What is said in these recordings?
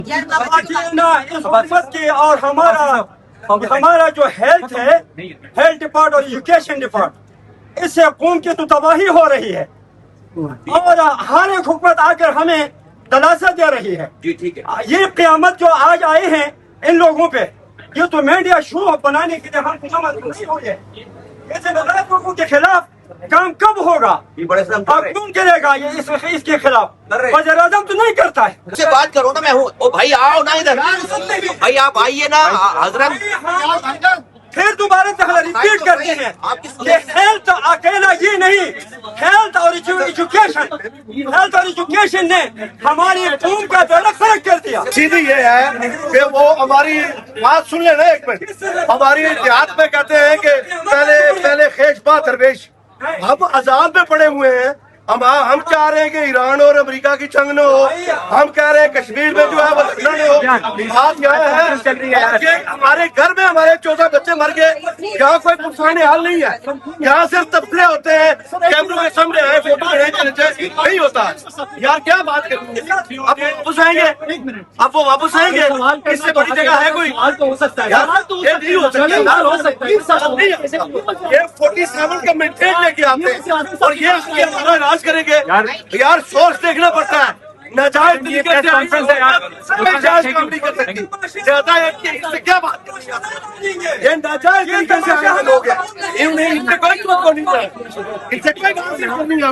اس حکومت کی اور ہمارا جو ہیلتھ ہے، ہیلتھ ڈپارٹ اور ایجوکیشن ڈپارٹ، اس سے قوم کی تو تباہی ہو رہی ہے اور ہر ایک حکومت آ کر ہمیں دلاسا دے رہی ہے. یہ قیامت جو آج آئے ہیں ان لوگوں پہ، یہ تو میڈیا شو بنانے کے لیے ہم قیامت نہیں ہوئی ہے. ایسے غلط لوگوں کے خلاف کام کب ہوگا اور کون کرے گا یہ اس کے خلاف؟ وزیر اعظم تو نہیں کرتا ہے. سے بات کرو نا، میں ہوں. او بھائی آؤ نا ادھر، بھائی آپ آئیے نا حضرت. پھر دوبارہ ریپیٹ کرتے ہیں کہ ہیلتھ اکیلا یہ نہیں، ہیلتھ اور ایجوکیشن نے ہماری قوم کا بیڑا غرق کر دیا. سیدھی یہ ہے کہ وہ ہماری بات سن لیں نا ایک منٹ. ہماری دیہات میں کہتے ہیں کہ پہلے خیش با درویش. ہم عذاب میں پڑے ہوئے ہیں. ہم چاہ رہے ہیں کہ ایران اور امریکہ کی جنگ نہ ہو. ہم کہہ رہے ہیں کشمیر میں جو ہے وہ لڑنا نہ ہو. بات یہ ہے کہ ہمارے گھر میں ہمارے 14 بچے مر گئے. یہاں کوئی پرسان حال نہیں ہے. یہاں صرف تبصرے ہوتے ہیں، کیمروں کے سامنے آئے فوٹو نہیں ہوتا. یار کیا بات کریں گے؟ اب وہ واپس آئیں گے، اب وہ واپس آئیں گے. اس سے بڑی جگہ ہے کوئی؟ یہ نہیں ہو سکتا. یہ 47 کا مینٹین لے کے آتے ہیں اور یہ ہمارا علاج کریں گے. یار سورس دیکھنا پڑتا ہے. ناجائز طریقے سے ناجائز کام نہیں کر سکتی. زیادہ اس سے کیا بات کریں؟ یہ ناجائز طریقے سے آگے لوگ ہیں، ان سے کوئی کو نہیں ہے، ان سے کوئی بات نہیں کرنی ہے.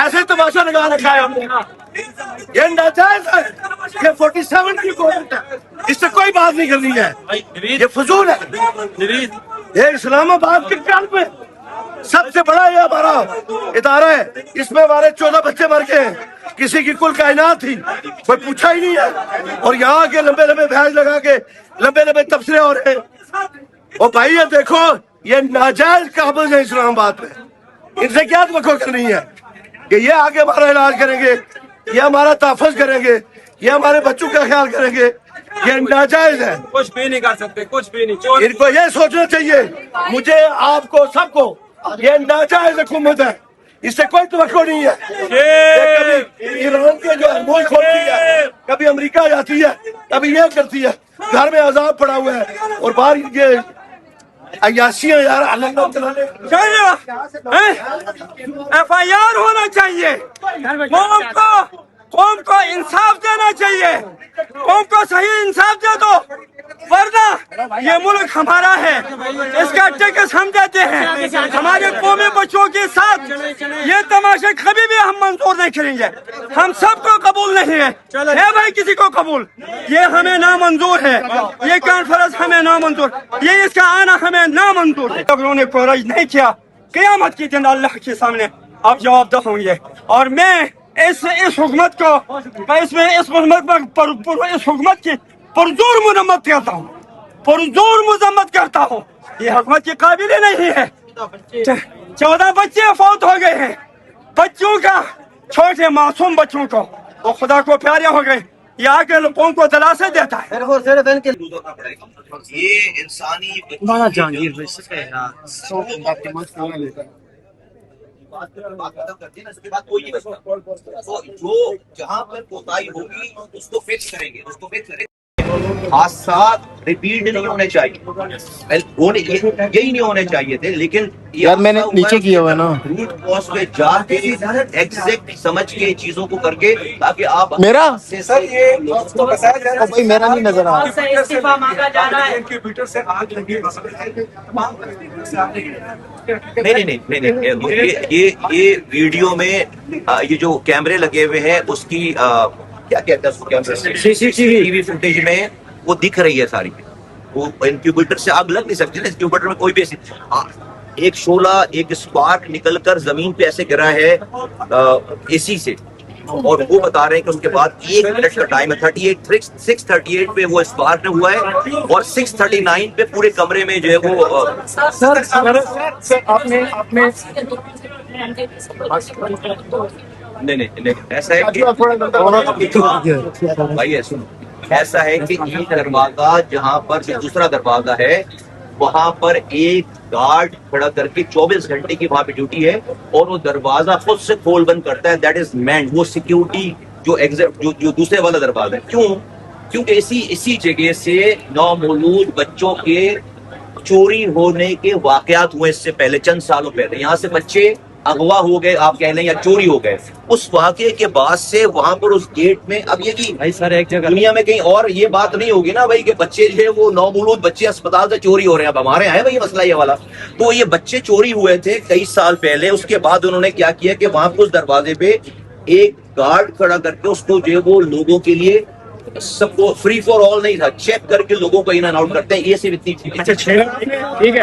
ایسے تماشا لگا رکھا ہے ہم نے. یہ ناجائز ہے. یہ 47 کی گورنمنٹ ہے، اس سے کوئی بات نہیں کرنی ہے. یہ فضول ہے. یہ اسلام آباد کے قلب میں سب سے بڑا یہ ہمارا ادارہ ہے. اس میں ہمارے 14 بچے مر گئے ہیں. کسی کی کل کائنات تھی، کوئی پوچھا ہی نہیں ہے. اور یہاں کے لمبے لمبے بھیج لگا کے لمبے لمبے تبصرے ہو رہے ہیں. اور بھائی یہ دیکھو، یہ ناجائز قابض ہے اسلام آباد میں. ان سے کیا توقع کرنی ہے کہ یہ آگے ہمارا علاج کریں گے، یہ ہمارا تحفظ کریں گے، یہ ہمارے بچوں کا خیال کریں گے؟ یہ ناجائز ہے. کچھ بھی نہیں کر سکتے، کچھ بھی نہیں. ان کو یہ سوچنا چاہیے، مجھے، آپ کو، سب کو. یہ ناجائز حکومت ہے، اس سے کوئی توقع نہیں ہے. کبھی ایران کے جو ملک کھولتی ہے، کبھی امریکہ جاتی ہے، کبھی یہ کرتی ہے. گھر میں عذاب پڑا ہوا ہے اور باہر یہ عیاشیاں. یار ایف آئی آر ہونا چاہیے. قوم کو انصاف دینا چاہیے. قوم کو صحیح انصاف دے دو، ورنہ یہ ملک ہمارا ہے، اس کا ٹیکس ہم دیتے ہیں. ہمارے قومی بچوں کے ساتھ یہ تماشے کبھی بھی ہم منظور نہیں کریں گے. ہم سب کو قبول نہیں ہے بھائی، کسی کو قبول. یہ ہمیں نامنظور ہے. یہ کانفرنس ہمیں نامنظور، یہ اس کا آنا ہمیں نامنظور ہے. لوگوں نے کوریج نہیں کیا. قیامت کے دن اللہ کے سامنے آپ جواب دہ ہوں گے. اور میں اس حکومت کو، اس حکومت کی پرزور مذمت کرتا ہوں، پرزور مذمت کرتا ہوں. یہ حکومت کی قابل نہیں ہے. 14 بچے فوت ہو گئے ہیں، بچوں کا، چھوٹے معصوم بچوں کو، وہ خدا کو پیارے ہو گئے. یہ آ کے لوگوں کو دلاسے دیتا ہے. یہ انسانی جو جہاں پر کوتاہی ہوگی اس کو فکس کریں گے، اس کو فکس کریں گے. حادثات ریپیٹ نہیں ہونے چاہیے، یہی نہیں ہونے چاہیے تھے. لیکن یار میں نے نیچے کیا ہوا ہے نا، روٹ کاز پہ جا کے ایگزیکٹ سمجھ کے چیزوں کو کر کے، تاکہ آپ میرا سر یہ بھائی میرا نہیں نظر آ رہا. استعفیٰ مانگا جا رہا ہے. انکیوبیٹر سے آگ لگی نہیں. یہ ویڈیو میں یہ جو کیمرے لگے ہوئے ہیں اس کی کیا کہتے ہیں اس کو، کیمرے ٹی وی فوٹیج میں وہ دکھ رہی ہے ساری. وہ انکیوبیٹر سے آگ لگ نہیں سکتی نا. انکیوبیٹر میں کوئی بھی ایک شعلہ، ایک اسپارک نکل کر زمین پہ ایسے گرا ہے اے سی سے. اور وہ بتا رہے ہیں کہ اس کے بعد 1 منٹ کا ٹائم ہے. 6:38 پہ وہ اسپارک ہوا ہے اور 6:39 پہ پورے کمرے میں جو ہے وہ نہیں ایسا ہے کہ بھائی سنو، ایسا ہے کہ ایک دروازہ جہاں پر جو دوسرا دروازہ ہے وہاں پر ایک گارڈ کھڑا کر کے 24 گھنٹے کی وہاں پہ ڈیوٹی ہے اور وہ دروازہ خود سے کھول بند کرتا ہے. That is mend. وہ سیکیورٹی جو دوسرے والا دروازہ ہے. کیوں؟ کیونکہ اسی جگہ سے نومولود بچوں کے چوری ہونے کے واقعات ہوئے اس سے پہلے، چند سالوں پہلے یہاں سے بچے اغوا ہو گئے آپ کہہ لیں یا چوری ہو گئے. اس واقعے کے بعد سے وہاں پر اس گیٹ میں اب یہ کہ دنیا میں کہیں اور یہ بات نہیں ہوگی نا بھائی کہ بچے جو ہے وہ نومولود بچے اسپتال سے چوری ہو رہے ہیں. اب ہمارے یہاں ہے بھائی مسئلہ یہ والا. تو یہ بچے چوری ہوئے تھے کئی سال پہلے. اس کے بعد انہوں نے کیا کیا کہ وہاں پہ اس دروازے پہ ایک گارڈ کھڑا کر کے اس کو جو ہے وہ لوگوں کے لیے سب کو فری فار آل نہیں تھا، چیک کر کے لوگوں کو ان اینڈ آؤٹ کرتے ہیں. یہ صرف اتنی اچھا ٹھیک ہے.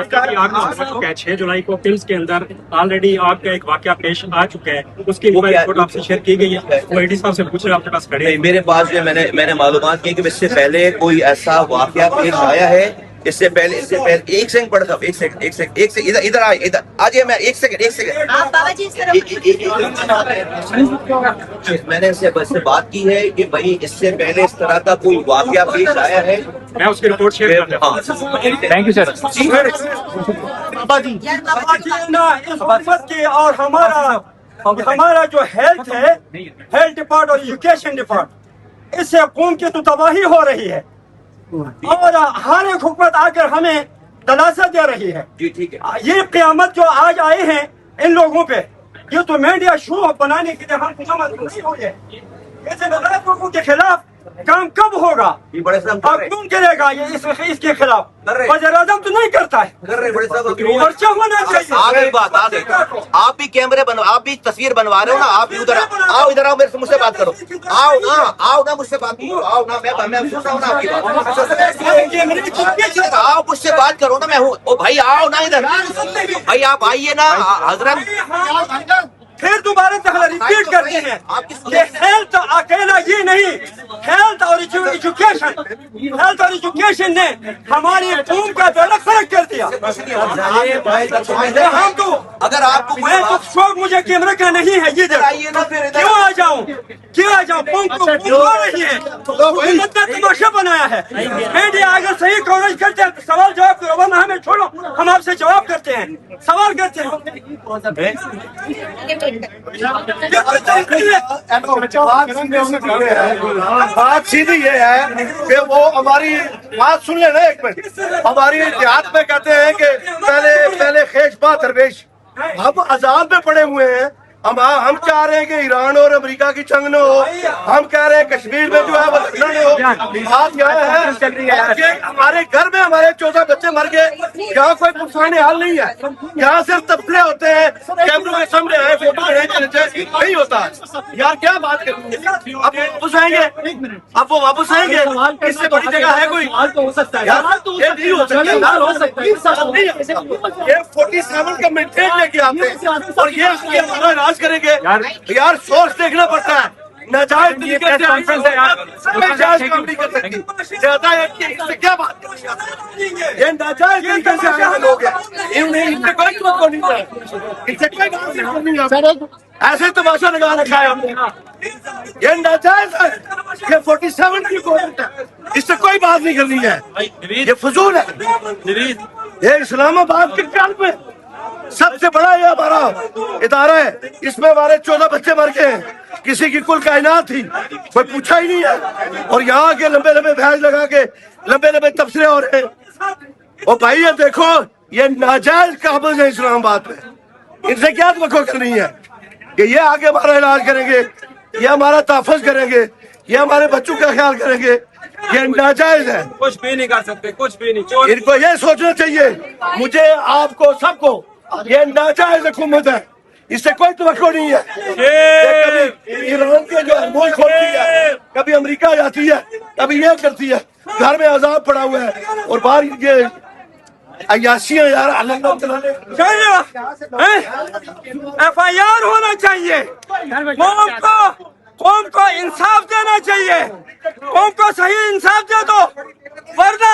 6 جولائی کو پلس کے اندر آلریڈی آپ کا ایک واقعہ پیش آ چکا ہے، اس کی رپورٹ آپ سے شیئر کی گئی ہے. وہ ایڈی صاحب سے پوچھ رہے ہیں آپ کے پاس کھڑے ہیں. میرے پاس جو میں نے معلومات کی کہ اس سے پہلے کوئی ایسا واقعہ پیش آیا ہے. اس سے پہلے ایک سیکنڈ پڑھا تھا. ایک سیکنڈ ادھر آ جائے. میں ایک سیکنڈ میں نے اس سے بات کی ہے کہ بھائی اس سے پہلے اس طرح کا کوئی واقعہ پیش آیا ہے. میں اس کی رپورٹ شیئر کر رہا ہوں. Thank you sir. اس حکومت کی اور ہمارا جو ہیلتھ ہے، ہیلتھ ڈپارٹ اور ایجوکیشن ڈپارٹ، اس سے قوم کی تو تباہی ہو رہی ہے اور ہر ایک حکومت آ کر ہمیں دلاسا دے رہی ہے. جی ٹھیک ہے. یہ قیامت جو آج آئے ہیں ان لوگوں پہ، یہ تو میڈیا شو بنانے کے لیے ہم قیامت نہیں ہوئی ہے. ایسے غلط لوگوں کے خلاف کام کب ہوگا اور کون کرے گا یہ اس کے خلاف؟ وزیر اعظم تو نہیں کرتا ہے. پرچہ ہونا چاہیے. آپ بھی کیمرے آپ بھی تصویر بنوا رہے ہو نا. آپ بھی ادھر آؤ. ادھر آؤ میرے سے مجھ سے بات کرو. آؤ نا مجھ سے بات کرو. آؤ نا میں سن رہا ہوں نا آپ کی بات. آؤ مجھ سے بات کرو نا. میں ہوں بھائی. آؤ نا ادھر بھائی. آپ آئیے نا حضرت. پھر دوبارہ ریپیٹ کرتے ہیں کہ ہیلتھ اکیلا یہ نہیں، ہیلتھ اور ایجوکیشن نے ہماری قوم کا بیڑا غرق کر دیا. ہم تو اگر آپ کو میں تو شوق مجھے کیمرے کا نہیں ہے. یہ کیوں آ جاؤں قوم کو ہو رہی ہے. حکومت نے تماشا بنایا ہے. میڈیا اگر صحیح کوریج کرتے ہیں تو سوال جواب کرو، ورنہ ہمیں چھوڑو. ہم آپ سے جواب کرتے ہیں، سوال کرتے ہیں. بات سیدھی یہ ہے کہ وہ ہماری بات سن لیں نا ایک منٹ. ہماری دیہات میں کہتے ہیں کہ پہلے خیش با درویش. ہم عذاب میں پڑے ہوئے ہیں. ہم چاہ رہے ہیں کہ ایران اور امریکہ کی جنگ نہ ہو. ہم کہہ رہے ہیں کشمیر میں جو ہے وہ لڑنا نہ ہو. بات یہ ہے کہ ہمارے گھر میں ہمارے 14 بچے مر گئے. یہاں کوئی پرسانی حال نہیں ہے. یہاں صرف تبصرے ہوتے ہیں، کیمروں کے سامنے آئے فوٹو نہیں ہوتا. یار کیا بات کریں گے؟ اب واپس آئیں گے. اب وہ واپس آئیں گے. اس سے بڑی جگہ ہے کوئی؟ یہ نہیں ہو سکتا. یہ 47 کا مینٹین لے کے آتے ہیں اور یہ ہمارا علاج کریں گے. یار سورس دیکھنا پڑتا ہے. ناجائز طریقے سے ناجائز کام نہیں کر سکتی. زیادہ اس سے کیا بات کریں؟ یہ ناجائز طریقے سے آگے لوگ ہیں. ان سے کوئی بات نہیں ہے. ان سے کوئی بات نہیں ہے. ایسے تماشا لگا رکھا ہے ہم نے. یہ ناجائز ہے. یہ 47 کی گورنمنٹ ہے. اس سے کوئی بات نہیں کرنی ہے. یہ فضول ہے. یہ اسلام آباد کے قلب میں سب سے بڑا یہ ہمارا ادارہ ہے. اس میں ہمارے 14 بچے مر گئے ہیں. کسی کی کل کائنات تھی، کوئی پوچھا ہی نہیں ہے. اور یہاں کے لمبے بھیج لگا کے لمبے تبصرے ہو رہے ہیں. اور بھائی یہ دیکھو، یہ ناجائز قابض ہے اسلام آباد میں. ان سے کیا توقع کرنی ہے کہ یہ آگے ہمارا علاج کریں گے، یہ ہمارا تحفظ کریں گے، یہ ہمارے بچوں کا خیال کریں گے؟ یہ ناجائز ہے. کچھ بھی نہیں کر سکتے، کچھ بھی نہیں. ان کو یہ سوچنا چاہیے، مجھے، آپ کو، سب کو. یہ ناجائز حکومت ہے. اس سے کوئی توقع نہیں ہے. کبھی ایران کے جو ملک کھولتی ہے، کبھی امریکہ جاتی ہے، کبھی یہ کرتی ہے. گھر میں عذاب پڑا ہوا ہے اور باہر یہ عیاشیاں. یار FIR ہونا چاہیے. قوم کو انصاف دینا چاہیے. قوم کو صحیح انصاف دے دو، ورنہ